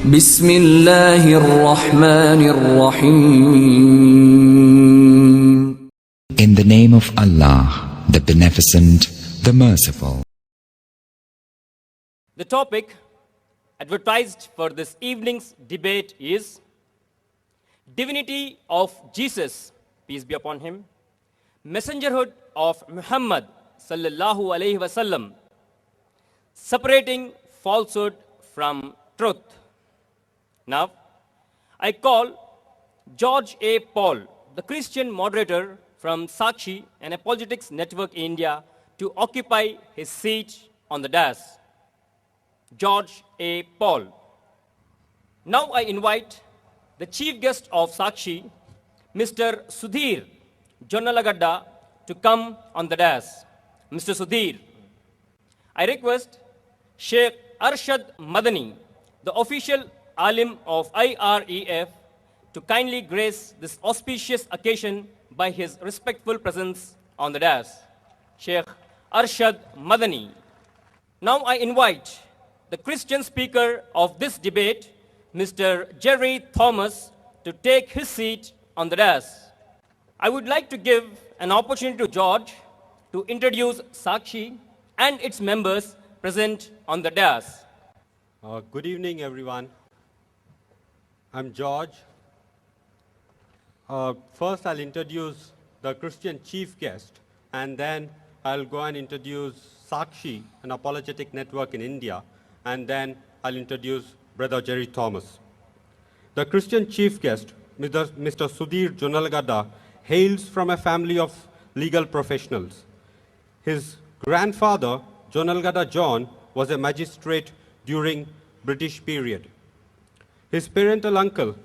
بسم الله الرحمن الرحيم. In the name of Allah, the Beneficent, the Merciful. The topic advertised for this evening's debate is Divinity of Jesus, peace be upon him, Messengerhood of Muhammad sallallahu alaihi wasallam, separating falsehood from truth. Now, I call George A. Paul, the Christian moderator from Sakshi, an apologetics network in India, to occupy his seat on the dais. George A. Paul. Now I invite the chief guest of Sakshi, Mr. Sudhir Jonnalagadda, to come on the dais. Mr. Sudhir. I request Sheikh Arshad Madani, the official alim of IREF, to kindly grace this auspicious occasion by his respectful presence on the dais. Sheikh Arshad Madani. Now I invite the Christian speaker of this debate, Mr. Jerry Thomas, to take his seat on the dais. I would like to give an opportunity to George to introduce Sakshi and its members present on the dais. Good evening, everyone. I'm George. First, I'll introduce the Christian chief guest, and then I'll go and introduce Sakshi, an apologetic network in India, and then I'll introduce Brother Jerry Thomas. The Christian chief guest, Mr. Sudhir Jonnalagadda, hails from a family of legal professionals. His grandfather, Jonnalagadda John, was a magistrate during British period. His parental uncle,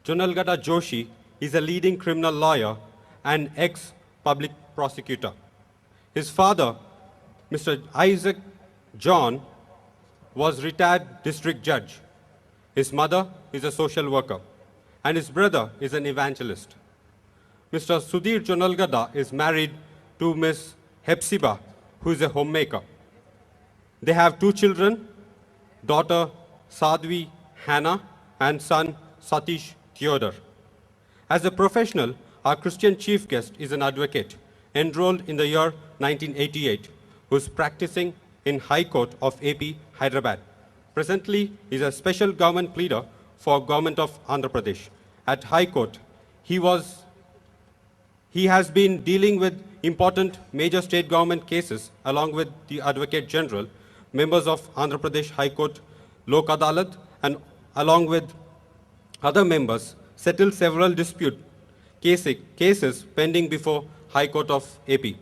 Jonnalagadda Joshi, is a leading criminal lawyer and ex-public prosecutor. His father, Mr. Isaac John, was retired district judge. His mother is a social worker, and his brother is an evangelist. Mr. Sudhir Jonnalagadda is married to Miss Hepzibah, who is a homemaker. They have two children, daughter Sadhvi Hannah and son Satish Theodore. As a professional, our Christian chief guest is an advocate enrolled in the year 1988 who is practicing in High Court of AP, Hyderabad. Presently, he is a special government pleader for Government of Andhra Pradesh. At High Court, he has been dealing with important major state government cases along with the Advocate General, members of Andhra Pradesh High Court, Lok Adalat, and along with other members, settled several dispute cases pending before High Court of AP.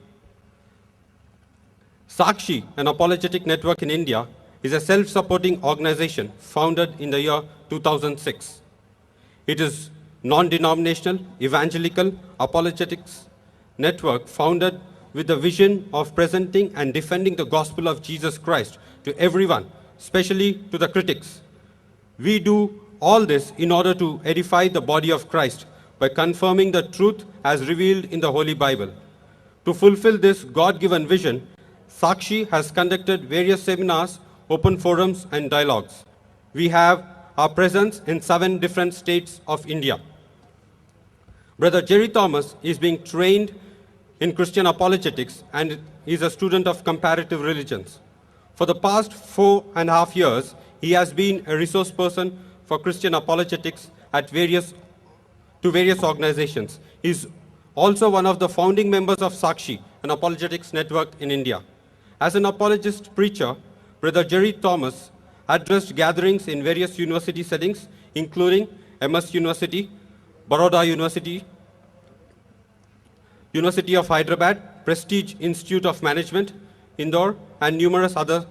Sakshi, an apologetic network in India, is a self-supporting organization founded in the year 2006. It is non-denominational, evangelical, apologetics network founded with the vision of presenting and defending the gospel of Jesus Christ to everyone, especially to the critics. We do all this in order to edify the body of Christ by confirming the truth as revealed in the Holy Bible. To fulfill this God-given vision, Sakshi has conducted various seminars, open forums, and dialogues. We have our presence in 7 different states of India. Brother Jerry Thomas is being trained in Christian apologetics and is a student of comparative religions. For the past 4.5 years, he has been a resource person for Christian apologetics at various organizations. He is also one of the founding members of Sakshi, an apologetics network in India. As an apologist preacher, Brother Jerry Thomas addressed gatherings in various university settings, including MS University, Baroda University, University of Hyderabad, Prestige Institute of Management, Indore, and numerous other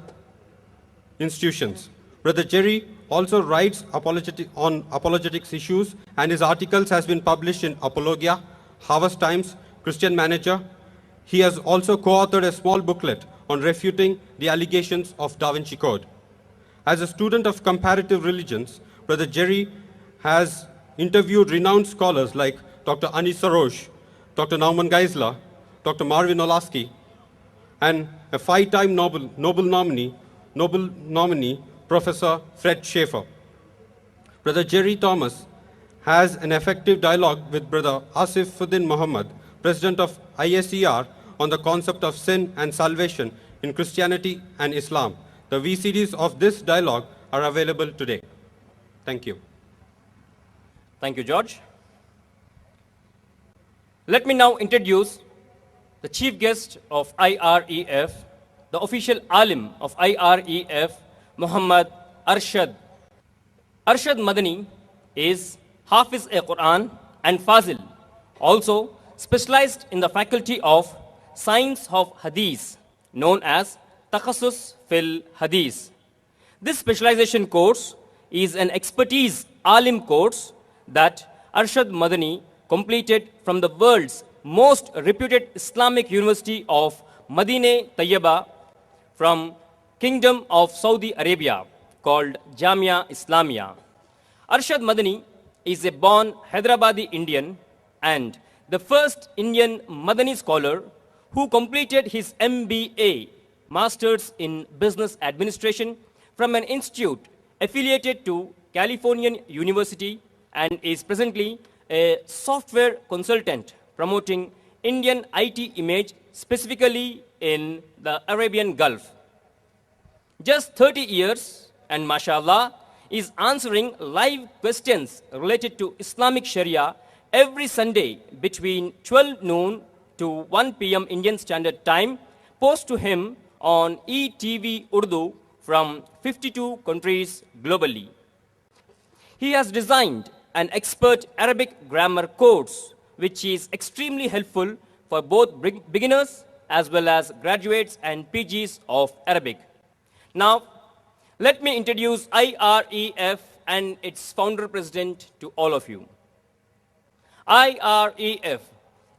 institutions. Brother Jerry also writes on apologetics issues, and his articles has been published in Apologia, Harvest Times, Christian Manager. He has also co-authored a small booklet on refuting the allegations of Da Vinci Code. As a student of comparative religions, Brother Jerry has interviewed renowned scholars like Dr. Anis Sarosh, Dr. Naumann Geisler, Dr. Marvin Olasky, and a 5-time Nobel nominee, Professor Fred Schaeffer. Brother Jerry Thomas has an effective dialogue with Brother Asifuddin Muhammad, President of ISER, on the concept of sin and salvation in Christianity and Islam. The VCDs of this dialogue are available today. Thank you. Thank you, George. Let me now introduce the chief guest of IREF, the official alim of IREF, Muhammad Arshad. Arshad Madani is Hafiz-e-Quran and Fazil, also specialized in the faculty of Science of Hadith, known as Takhasus fil Hadith. This specialization course is an expertise alim course that Arshad Madani completed from the world's most reputed Islamic University of Madinah Tayyaba from Kingdom of Saudi Arabia, called Jamia Islamia. Arshad Madani is a born Hyderabadi Indian and the first Indian Madani scholar who completed his MBA, Masters in Business Administration, from an institute affiliated to Californian University and is presently a software consultant promoting Indian IT image specifically in the Arabian Gulf. Just 30 years and mashallah is answering live questions related to Islamic Sharia every Sunday between 12 noon to 1 p.m. Indian Standard Time, post to him on ETV Urdu from 52 countries globally. He has designed an expert Arabic grammar course which is extremely helpful for both beginners as well as graduates and PGs of Arabic. Now, let me introduce IREF and its founder president to all of you. IREF,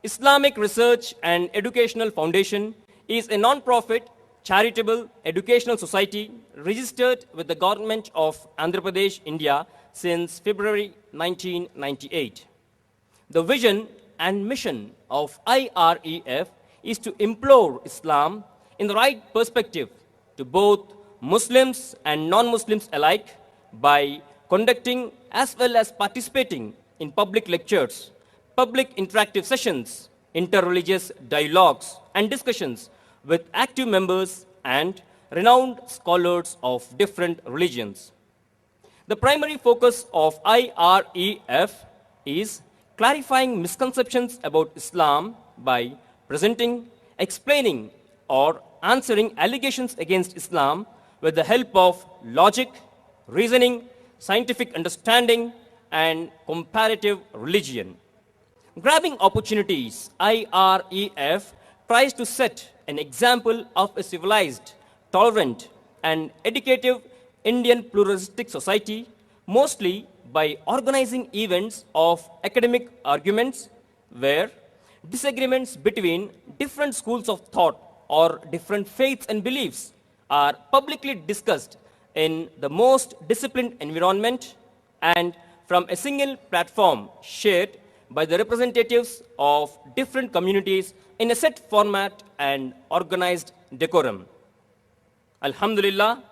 Islamic Research and Educational Foundation, is a non-profit charitable educational society registered with the government of Andhra Pradesh, India since February 1998. The vision and mission of IREF is to implore Islam in the right perspective to both Muslims and non-Muslims alike by conducting as well as participating in public lectures, public interactive sessions, inter-religious dialogues and discussions with active members and renowned scholars of different religions. The primary focus of IREF is clarifying misconceptions about Islam by presenting, explaining, or answering allegations against Islam with the help of logic, reasoning, scientific understanding, and comparative religion. Grabbing opportunities, IREF tries to set an example of a civilized, tolerant, and educative Indian pluralistic society, mostly by organizing events of academic arguments where disagreements between different schools of thought or different faiths and beliefs are publicly discussed in the most disciplined environment and from a single platform shared by the representatives of different communities in a set format and organized decorum. Alhamdulillah,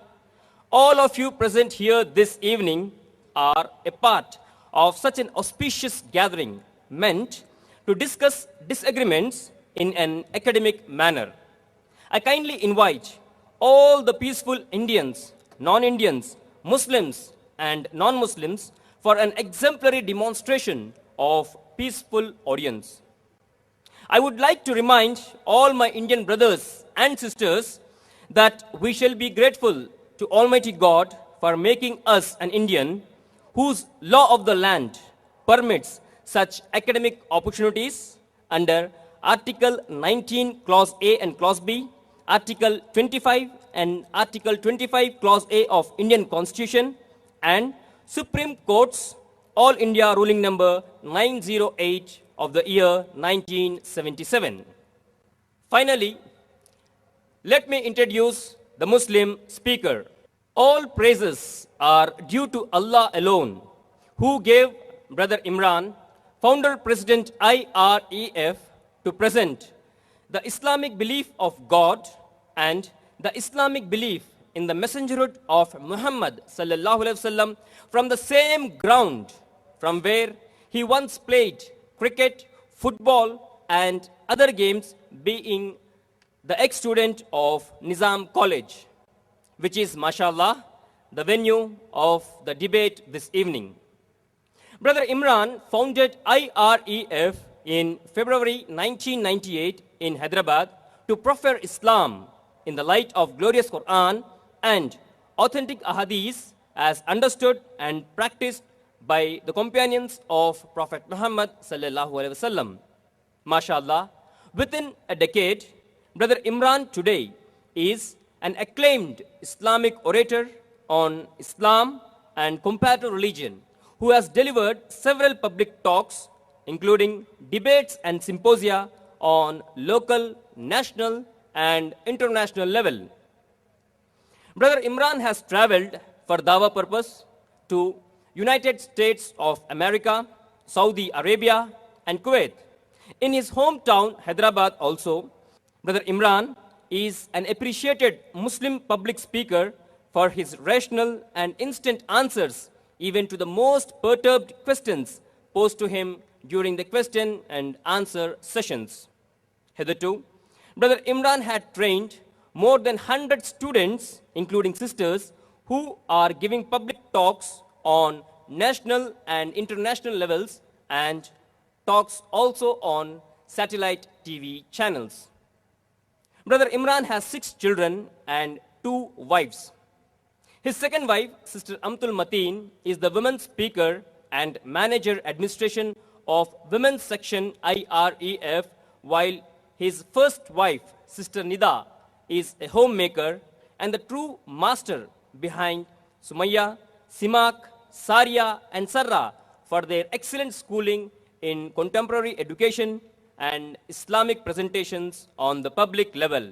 all of you present here this evening are a part of such an auspicious gathering meant to discuss disagreements in an academic manner. I kindly invite all the peaceful Indians, non-Indians, Muslims, and non-Muslims for an exemplary demonstration of peaceful audience. I would like to remind all my Indian brothers and sisters that we shall be grateful to Almighty God for making us an Indian whose law of the land permits such academic opportunities under Article 19, Clause A and Clause B, Article 25 and Article 25, Clause A of Indian Constitution, and Supreme Court's All India Ruling Number 908 of the year 1977. Finally, let me introduce the Muslim speaker. All praises are due to Allah alone, who gave Brother Imran, founder president IREF, to present the Islamic belief of God and the Islamic belief in the messengerhood of Muhammad sallallahu alaihi wasallam from the same ground from where he once played cricket, football and other games, being the ex-student of Nizam College, which is, mashallah, the venue of the debate this evening. Brother Imran founded IREF in February 1998 in Hyderabad to proffer Islam in the light of glorious Quran and authentic ahadith as understood and practiced by the companions of Prophet Muhammad sallallahu alaihi wasallam. Mashallah, within a decade, Brother Imran today is an acclaimed Islamic orator on Islam and comparative religion who has delivered several public talks, including debates and symposia on local, national, and international level. Brother Imran has traveled for dawah purpose to United States of America, Saudi Arabia, and Kuwait. In his hometown, Hyderabad also, Brother Imran is an appreciated Muslim public speaker for his rational and instant answers even to the most perturbed questions posed to him during the question and answer sessions. Hitherto, Brother Imran had trained more than 100 students, including sisters, who are giving public talks on national and international levels and talks also on satellite TV channels. Brother Imran has 6 children and 2 wives. His second wife, Sister Amtul Mateen, is the women's speaker and manager administration of women's section IREF, while his first wife, Sister Nida, is a homemaker and the true master behind Sumaya, Simak, Saria, and Sarra for their excellent schooling in contemporary education and Islamic presentations on the public level.